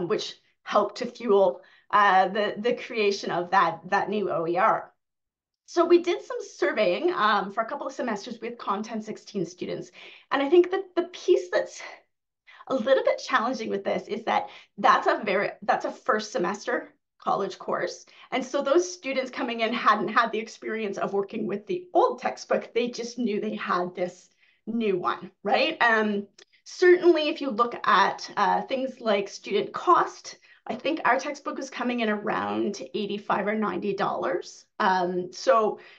which helped to fuel the creation of that new OER. So we did some surveying for a couple of semesters with Content 16 students. And I think that the piece that's a little bit challenging with this is that that's a first semester college course. And so those students coming in hadn't had the experience of working with the old textbook. They just knew they had this new one, right? Certainly, if you look at things like student cost, I think our textbook was coming in around $85 or $90.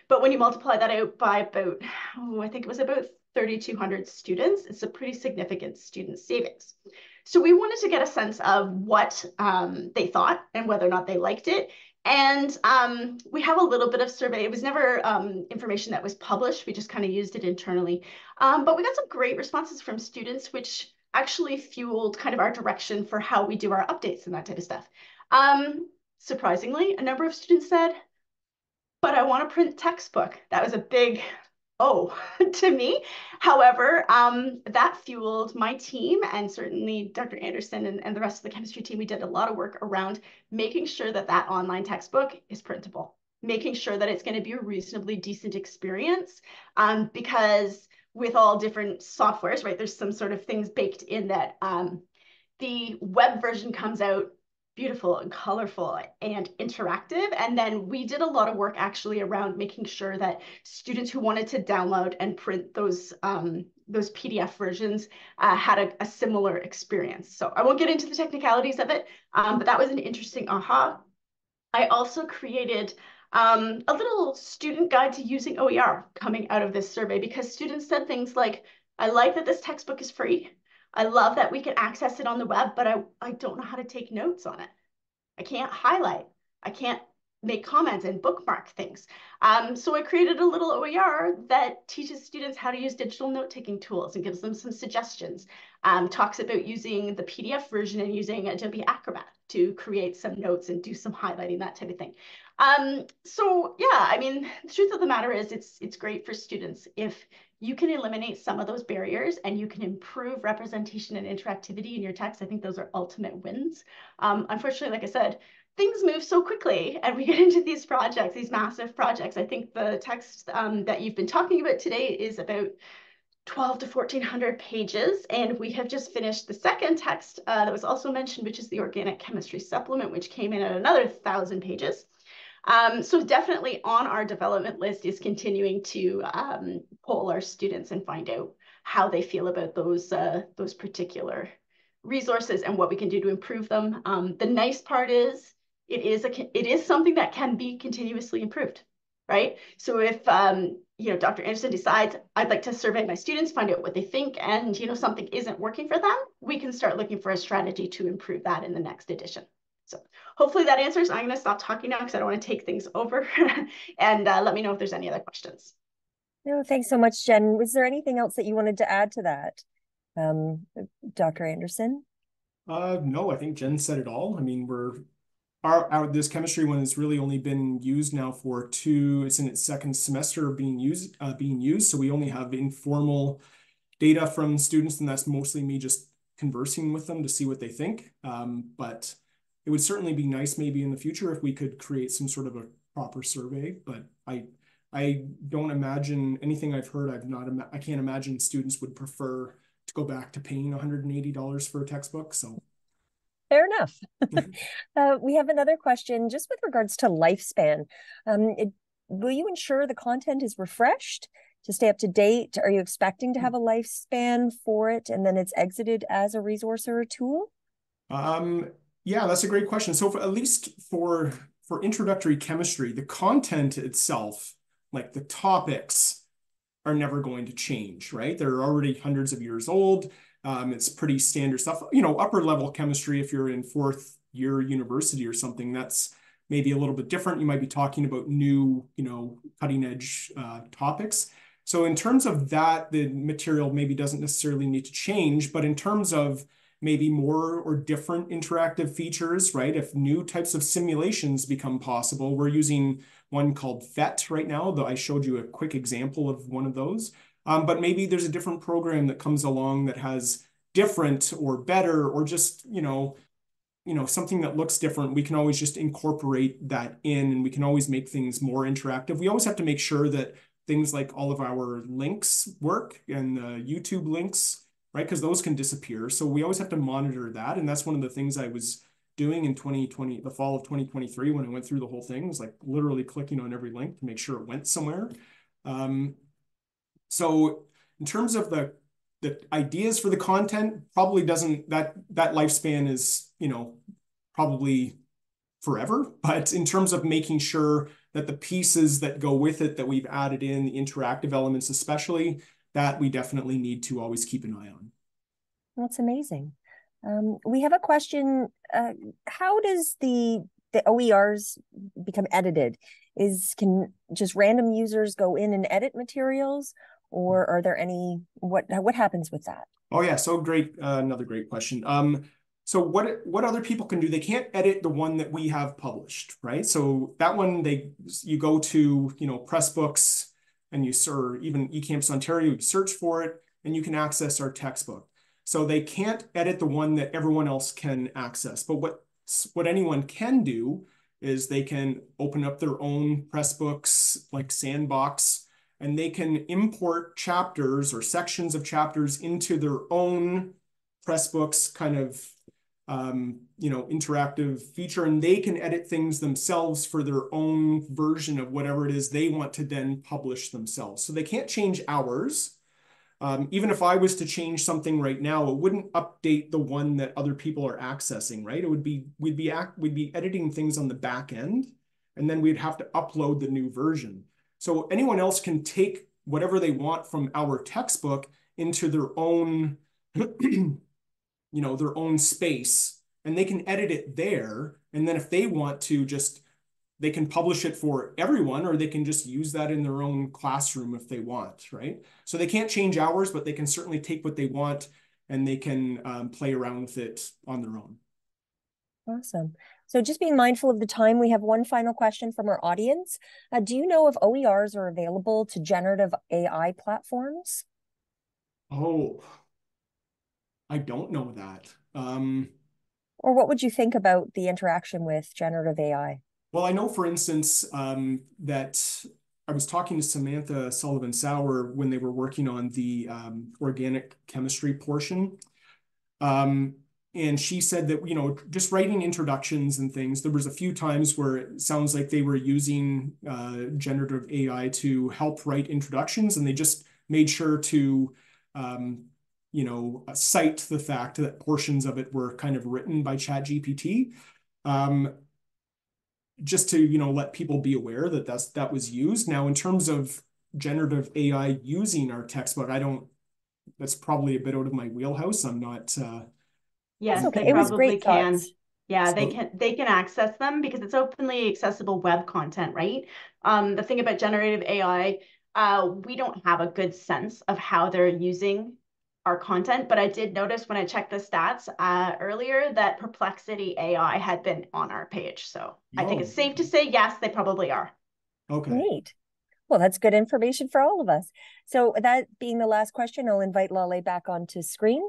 But when you multiply that out by about, I think it was about 3,200 students, it's a pretty significant student savings. So we wanted to get a sense of what they thought and whether or not they liked it. And we have a little bit of survey. It was never information that was published. We just kind of used it internally. But we got some great responses from students, which actually fueled kind of our direction for how we do our updates and that type of stuff. Surprisingly, a number of students said, but I want to print textbook. That was a big oh to me. However, that fueled my team, and certainly Dr. Anderson and the rest of the chemistry team. We did a lot of work around making sure that that online textbook is printable, making sure that it's going to be a reasonably decent experience, because with all different softwares, right, there's some sort of things baked in that the web version comes out beautiful and colorful and interactive. And then we did a lot of work actually around making sure that students who wanted to download and print those PDF versions had a similar experience. So I won't get into the technicalities of it, but that was an interesting aha. I also created a little student guide to using OER coming out of this survey, because students said things like, I like that this textbook is free. I love that we can access it on the web, but I don't know how to take notes on it. I can't highlight. I can't make comments and bookmark things. So I created a little OER that teaches students how to use digital note-taking tools and gives them some suggestions. Talks about using the PDF version and using Adobe Acrobat to create some notes and do some highlighting, that type of thing. So yeah, I mean, the truth of the matter is it's great for students if you can eliminate some of those barriers and you can improve representation and interactivity in your text. I think those are ultimate wins. Unfortunately, like I said, things move so quickly and we get into these projects, these massive projects. I think the text that you've been talking about today is about 12 to 1400 pages. And we have just finished the second text that was also mentioned, which is the organic chemistry supplement, which came in at another 1000 pages. So definitely on our development list is continuing to poll our students and find out how they feel about those particular resources and what we can do to improve them. The nice part is it is something that can be continuously improved, right? So if Dr. Anderson decides I'd like to survey my students, find out what they think, and something isn't working for them, we can start looking for a strategy to improve that in the next edition. So hopefully that answers. I'm going to stop talking now because I don't want to take things over. And let me know if there's any other questions. No, thanks so much, Jen. Was there anything else that you wanted to add to that, Dr. Anderson? No, I think Jen said it all. I mean, this chemistry one has really only been used now for it's in its second semester of being used. So we only have informal data from students, and that's mostly me just conversing with them to see what they think. But it would certainly be nice maybe in the future if we could create some sort of a proper survey, but I don't imagine anything I've heard. I can't imagine students would prefer to go back to paying $180 for a textbook. So fair enough. We have another question just with regards to lifespan. Will you ensure the content is refreshed to stay up to date? Are you expecting to have a lifespan for it and then it's exited as a resource or a tool? Yeah, that's a great question. So at least for introductory chemistry, the content itself, like the topics, are never going to change, right? They're already hundreds of years old. It's pretty standard stuff. Upper level chemistry, if you're in fourth year university or something, that's maybe a little bit different. You might be talking about new, cutting edge topics. So in terms of that, the material maybe doesn't necessarily need to change, but in terms of maybe more or different interactive features, right? If new types of simulations become possible, we're using one called PhET right now, though I showed you a quick example of one of those. But maybe there's a different program that comes along that has different or better or just, something that looks different. We can always just incorporate that in, and we can always make things more interactive. We always have to make sure that things like all of our links work and the YouTube links, right? Because those can disappear. So we always have to monitor that. And that's one of the things I was doing in 2020, the fall of 2023, when I went through the whole thing, was like literally clicking on every link to make sure it went somewhere. So in terms of the ideas for the content, probably doesn't, that lifespan is, probably forever. But in terms of making sure that the pieces that go with it that we've added in, the interactive elements especially, that we definitely need to always keep an eye on. That's amazing. We have a question. How does the the OERs become edited? Can just random users go in and edit materials, or are there any, what happens with that? Oh yeah, so great, another great question. So what other people can do? They can't edit the one that we have published, right? So that one, you go to, you know, Pressbooks, and or even eCampus Ontario, you search for it, and you can access our textbook. So they can't edit the one that everyone else can access. But what anyone can do is they can open up their own Pressbooks, like Sandbox, and they can import chapters or sections of chapters into their own Pressbooks kind of you know, interactive feature, and they can edit things themselves for their own version of whatever it is they want to then publish themselves. So they can't change ours. Even if I was to change something right now, it wouldn't update the one that other people are accessing, right? It would be, we'd be editing things on the back end, and then we'd have to upload the new version. So anyone else can take whatever they want from our textbook into their own, you know, their own space, and they can edit it there. And then if they want to they can publish it for everyone, or they can just use that in their own classroom if they want, right? So they can't change ours, but they can certainly take what they want, and they can play around with it on their own. Awesome. So just being mindful of the time, we have one final question from our audience. Do you know if OERs are available to generative AI platforms? Oh, I don't know that. Or what would you think about the interaction with generative AI? Well, I know, for instance, that I was talking to Samantha Sullivan-Sauer when they were working on the organic chemistry portion. And she said that, you know, just writing introductions and things, there was a few times where it sounds like they were using generative AI to help write introductions, and they just made sure to, you know, cite the fact that portions of it were kind of written by ChatGPT. Just to, you know, let people be aware that that was used. Now, in terms of generative AI using our textbook, that's probably a bit out of my wheelhouse. I'm not. Yes, okay. they It was probably great can. thoughts. Yeah, So, they can access them because it's openly accessible web content, right? The thing about generative AI, we don't have a good sense of how they're using our content, but I did notice when I checked the stats earlier that Perplexity AI had been on our page. So I think it's safe to say yes, they probably are. okay. Great. Well, that's good information for all of us. So that being the last question, I'll invite Lale back onto screen.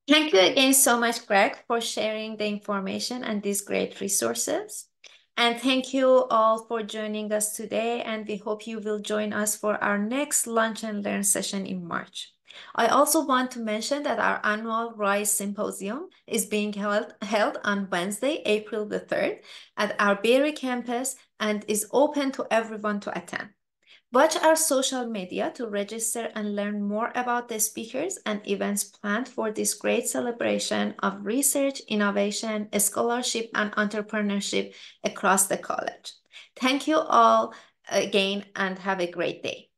Thank you again so much, Greg, for sharing the information and these great resources. And thank you all for joining us today, and we hope you will join us for our next Lunch and Learn session in March. I also want to mention that our annual RISE Symposium is being held on Wednesday, April the 3rd at our Barrie campus and is open to everyone to attend. Watch our social media to register and learn more about the speakers and events planned for this great celebration of research, innovation, scholarship, and entrepreneurship across the college. Thank you all again, and have a great day.